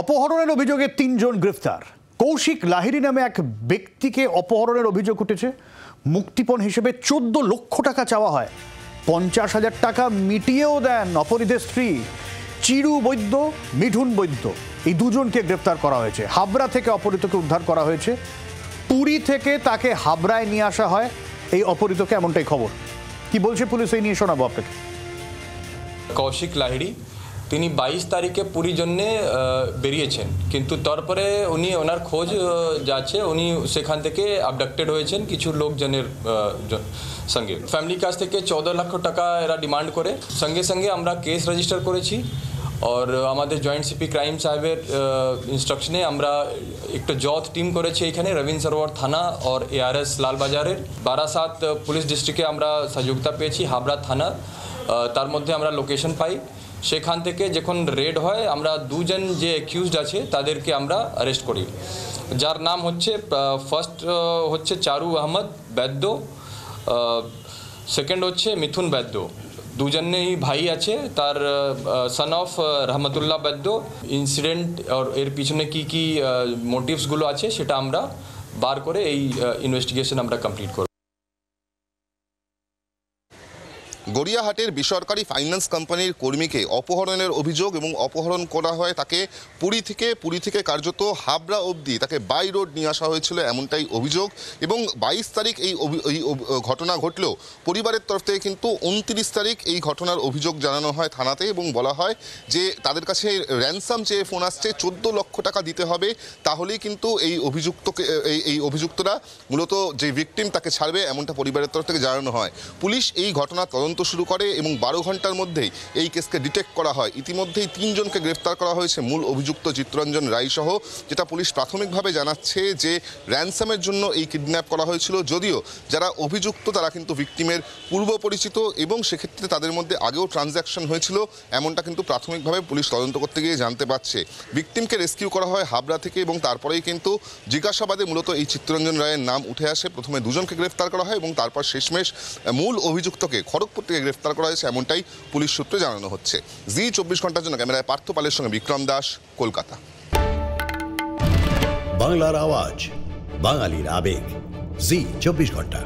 অপহরণের অভিযোগে ৩ জন গ্রেফতার। কৌশিক লাহিড়ী নামে এক ব্যক্তিকে অপহরণের অভিযোগ উঠেছে। মুক্তিপণ হিসেবে ১৪ লক্ষ টাকা চাওয়া হয়। ৫০,০০০ টাকা মিটিয়েও দেন অপহৃতের স্ত্রী। চিরু বৈদ্য, মিঠুন বৈদ্য, এই দুজনকে গ্রেফতার করা হয়েছে। হাবড়া থেকে অপহৃতকে উদ্ধার করা হয়েছে। পুরী থেকে তাকে হাবড়ায় নিয়ে আসা হয় এই অপহৃতকে, এমনটাই খবর। কি বলছে পুলিশ এই নিয়ে শোনাবো আপনাকে। কৌশিক লাহিড়ী তিনি ২২ তারিখে পুরীর জন্যে বেরিয়েছেন, কিন্তু তারপরে ওনার খোঁজ যাচ্ছে, উনি সেখান থেকে অ্যাবডাক্টেড হয়েছেন কিছু লোকজনের সঙ্গে। ফ্যামিলির কাছ থেকে ১৪ লক্ষ টাকা এরা ডিমান্ড করে। সঙ্গে সঙ্গে আমরা কেস রেজিস্টার করেছি, और আমাদের জয়েন্ট সিপি ক্রাইম সাহেবের ইনস্ট্রাকশনে আমরা একটা যৌথ টিম করেছি এখানে রবীন্দ্র সরোবর থানা আর ARS লালবাজারের। বারাসাত পুলিশ ডিস্ট্রিক্টে আমরা সহযোগিতা পেয়েছি, হাবড়া থানা, তার মধ্যে আমরা লোকেশন পাই। সেখান থেকে যখন রেড হয় আমরা দুজন যে অ্যাকিউজড আছে তাদেরকে আমরা অ্যারেস্ট করি, যার নাম হচ্ছে ফার্স্ট হচ্ছে চারু আহমদ বৈদ্য, সেকেন্ড হচ্ছে মিথুন বৈদ্য। দুজনেই ভাই আছে, তার son of Rahmatullah Baidya. Incident আর এর পিছনে কি কি মোটিভসগুলো আছে সেটা আমরা বার করে এই ইনভেস্টিগেশন আমরা কমপ্লিট করব। গড়িয়াহাটের বেসরকারি ফাইন্যান্স কোম্পানির কর্মীকে অপহরণের অভিযোগ এবং অপহরণ করা হয় তাকে পুরী থেকে কার্যত হাবড়া অবধি তাকে বাই রোড নিয়ে আসা হয়েছিল, এমনটাই অভিযোগ। এবং ২২ তারিখ এই ঘটনা ঘটলেও পরিবারের তরফ থেকে কিন্তু ২৯ তারিখ এই ঘটনার অভিযোগ জানানো হয় থানাতে, এবং বলা হয় যে তাদের কাছে র্যানসাম চেয়ে ফোন আসছে, ১৪ লক্ষ টাকা দিতে হবে, তাহলেই কিন্তু এই অভিযুক্তরা মূলত যে ভিকটিম তাকে ছাড়বে, এমনটা পরিবারের তরফ থেকে জানানো হয়। পুলিশ এই ঘটনা তদন্ত শুরু করে এবং ১২ ঘন্টার মধ্যেই এই কেসকে ডিটেক্ট করা হয়। ইতিমধ্যেই ৩ জনকে গ্রেফতার করা হয়েছে, মূল অভিযুক্ত চিত্তরঞ্জন রায় সহ। যেটা পুলিশ প্রাথমিকভাবে জানাচ্ছে যে র্যানসামের জন্য এই কিডন্যাপ করা হয়েছিল, যদিও যারা অভিযুক্ত তারা কিন্তু ভিকটিমের পূর্ব পরিচিত এবং সেক্ষেত্রে তাদের মধ্যে আগেও ট্রানজ্যাকশন হয়েছিল, এমনটা কিন্তু প্রাথমিকভাবে পুলিশ তদন্ত করতে গিয়ে জানতে পারছে। ভিকটিমকে রেস্কিউ করা হয় হাবড়া থেকে এবং তারপরেই কিন্তু জিজ্ঞাসাবাদে মূলত এই চিত্তরঞ্জন রায়ের নাম উঠে আসে। প্রথমে ২ জনকে গ্রেফতার করা হয় এবং তারপর শেষমেশ মূল অভিযুক্তকে খড়গপুর থেকে গ্রেফতার করা হয়েছে, এমনটাই পুলিশ সূত্রে জানানো হচ্ছে। জি ২৪ ঘন্টার জন্য ক্যামেরায় পার্থ পালের সঙ্গে বিক্রম দাস, কলকাতা। বাংলার আওয়াজ, বাঙালির আবেগ, জি ২৪ ঘন্টা।